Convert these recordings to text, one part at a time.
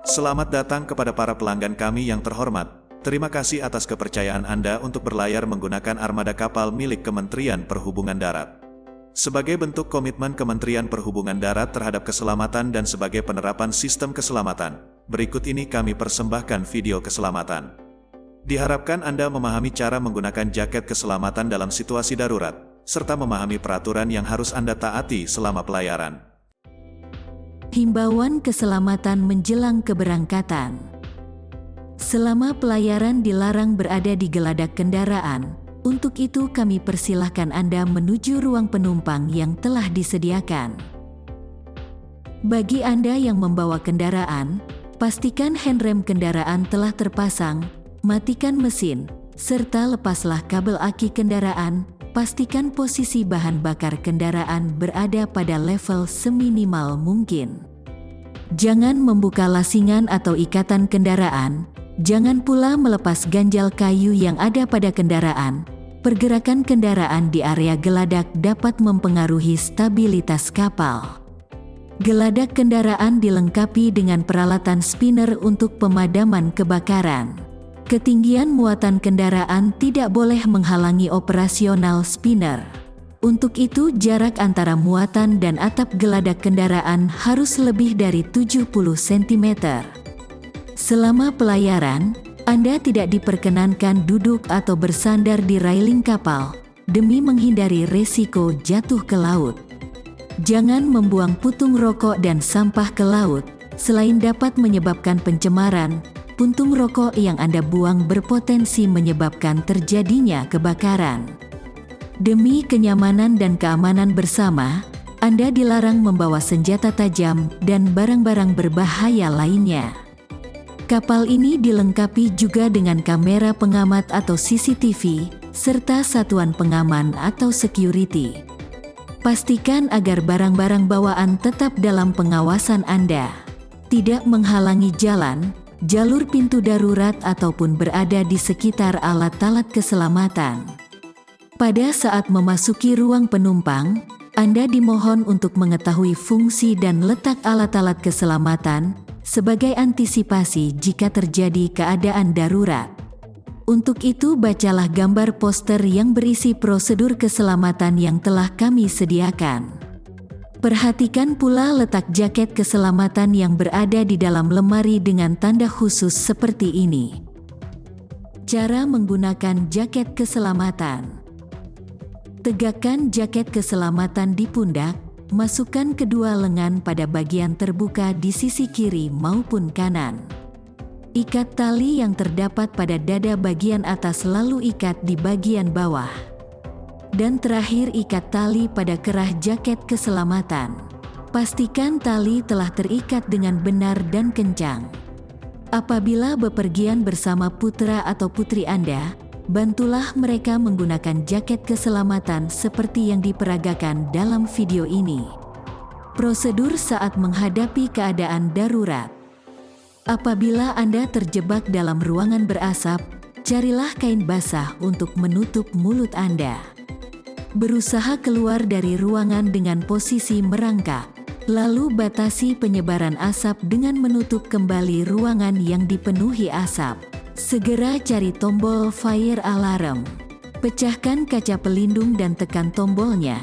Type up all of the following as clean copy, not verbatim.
Selamat datang kepada para pelanggan kami yang terhormat. Terima kasih atas kepercayaan Anda untuk berlayar menggunakan armada kapal milik Kementerian Perhubungan Darat. Sebagai bentuk komitmen Kementerian Perhubungan Darat terhadap keselamatan dan sebagai penerapan sistem keselamatan, berikut ini kami persembahkan video keselamatan. Diharapkan Anda memahami cara menggunakan jaket keselamatan dalam situasi darurat, serta memahami peraturan yang harus Anda taati selama pelayaran. Himbauan keselamatan menjelang keberangkatan. Selama pelayaran dilarang berada di geladak kendaraan. Untuk itu kami persilahkan Anda menuju ruang penumpang yang telah disediakan. Bagi Anda yang membawa kendaraan, pastikan handrem kendaraan telah terpasang, matikan mesin, serta lepaslah kabel aki kendaraan. Pastikan posisi bahan bakar kendaraan berada pada level seminimal mungkin. Jangan membuka lasingan atau ikatan kendaraan. Jangan pula melepas ganjal kayu yang ada pada kendaraan. Pergerakan kendaraan di area geladak dapat mempengaruhi stabilitas kapal. Geladak kendaraan dilengkapi dengan peralatan spinner untuk pemadaman kebakaran. Ketinggian muatan kendaraan tidak boleh menghalangi operasional spinner. Untuk itu jarak antara muatan dan atap geladak kendaraan harus lebih dari 70 cm. Selama pelayaran, Anda tidak diperkenankan duduk atau bersandar di railing kapal, demi menghindari resiko jatuh ke laut. Jangan membuang putung rokok dan sampah ke laut, selain dapat menyebabkan pencemaran. Puntung rokok yang Anda buang berpotensi menyebabkan terjadinya kebakaran. Demi kenyamanan dan keamanan bersama, Anda dilarang membawa senjata tajam dan barang-barang berbahaya lainnya. Kapal ini dilengkapi juga dengan kamera pengamat atau CCTV, serta satuan pengaman atau security. Pastikan agar barang-barang bawaan tetap dalam pengawasan Anda, tidak menghalangi jalan, jalur pintu darurat ataupun berada di sekitar alat-alat keselamatan. Pada saat memasuki ruang penumpang, Anda dimohon untuk mengetahui fungsi dan letak alat-alat keselamatan sebagai antisipasi jika terjadi keadaan darurat. Untuk itu bacalah gambar poster yang berisi prosedur keselamatan yang telah kami sediakan. Perhatikan pula letak jaket keselamatan yang berada di dalam lemari dengan tanda khusus seperti ini. Cara menggunakan jaket keselamatan. Tegakkan jaket keselamatan di pundak, masukkan kedua lengan pada bagian terbuka di sisi kiri maupun kanan. Ikat tali yang terdapat pada dada bagian atas lalu ikat di bagian bawah. Dan terakhir ikat tali pada kerah jaket keselamatan. Pastikan tali telah terikat dengan benar dan kencang. Apabila bepergian bersama putra atau putri Anda, bantulah mereka menggunakan jaket keselamatan seperti yang diperagakan dalam video ini. Prosedur saat menghadapi keadaan darurat. Apabila Anda terjebak dalam ruangan berasap, carilah kain basah untuk menutup mulut Anda. Berusaha keluar dari ruangan dengan posisi merangkak, lalu batasi penyebaran asap dengan menutup kembali ruangan yang dipenuhi asap. Segera cari tombol fire alarm. Pecahkan kaca pelindung dan tekan tombolnya.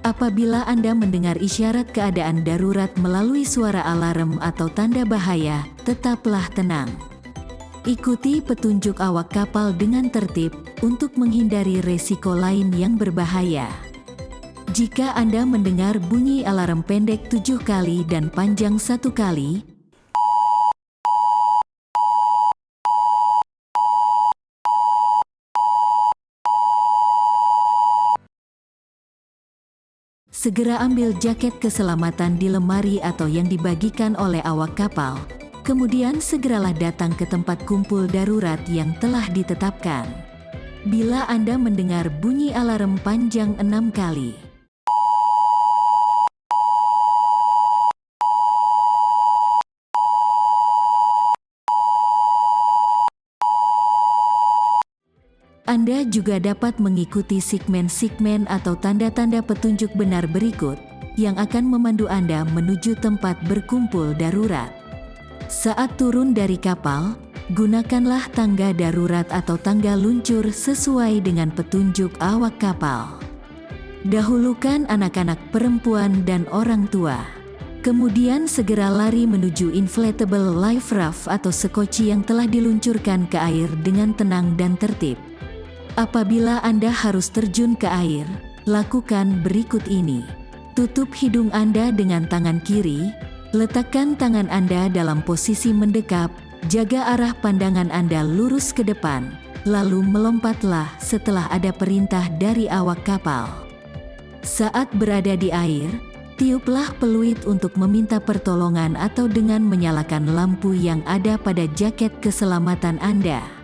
Apabila Anda mendengar isyarat keadaan darurat melalui suara alarm atau tanda bahaya, tetaplah tenang. Ikuti petunjuk awak kapal dengan tertib untuk menghindari resiko lain yang berbahaya. Jika Anda mendengar bunyi alarm pendek 7 kali dan panjang 1 kali, segera ambil jaket keselamatan di lemari atau yang dibagikan oleh awak kapal. Kemudian segeralah datang ke tempat kumpul darurat yang telah ditetapkan. Bila Anda mendengar bunyi alarm panjang 6 kali, Anda juga dapat mengikuti segmen-segmen atau tanda-tanda petunjuk benar berikut yang akan memandu Anda menuju tempat berkumpul darurat. Saat turun dari kapal, gunakanlah tangga darurat atau tangga luncur sesuai dengan petunjuk awak kapal. Dahulukan anak-anak, perempuan, dan orang tua. Kemudian segera lari menuju inflatable life raft atau sekoci yang telah diluncurkan ke air dengan tenang dan tertib. Apabila Anda harus terjun ke air, lakukan berikut ini. Tutup hidung Anda dengan tangan kiri, letakkan tangan Anda dalam posisi mendekap, jaga arah pandangan Anda lurus ke depan, lalu melompatlah setelah ada perintah dari awak kapal. Saat berada di air, tiuplah peluit untuk meminta pertolongan atau dengan menyalakan lampu yang ada pada jaket keselamatan Anda.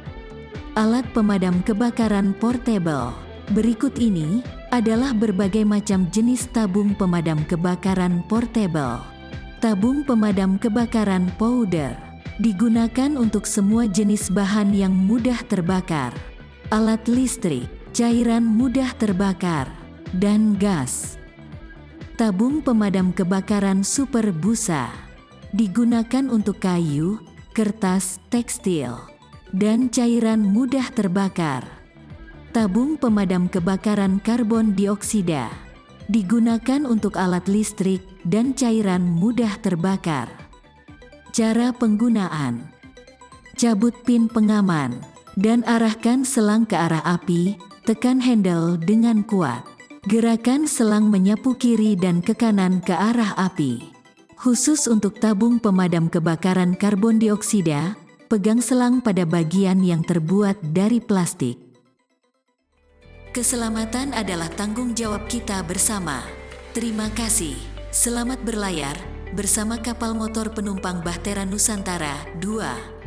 Alat pemadam kebakaran portable. Berikut ini adalah berbagai macam jenis tabung pemadam kebakaran portable. Tabung pemadam kebakaran powder digunakan untuk semua jenis bahan yang mudah terbakar, alat listrik, cairan mudah terbakar, dan gas. Tabung pemadam kebakaran super busa digunakan untuk kayu, kertas, tekstil, dan cairan mudah terbakar. Tabung pemadam kebakaran karbon dioksida digunakan untuk alat listrik dan cairan mudah terbakar. Cara penggunaan: cabut pin pengaman dan arahkan selang ke arah api, tekan handle dengan kuat. Gerakan selang menyapu kiri dan ke kanan ke arah api. Khusus untuk tabung pemadam kebakaran karbon dioksida, pegang selang pada bagian yang terbuat dari plastik. Keselamatan adalah tanggung jawab kita bersama. Terima kasih. Selamat berlayar bersama kapal motor penumpang Bahtera Nusantara 2.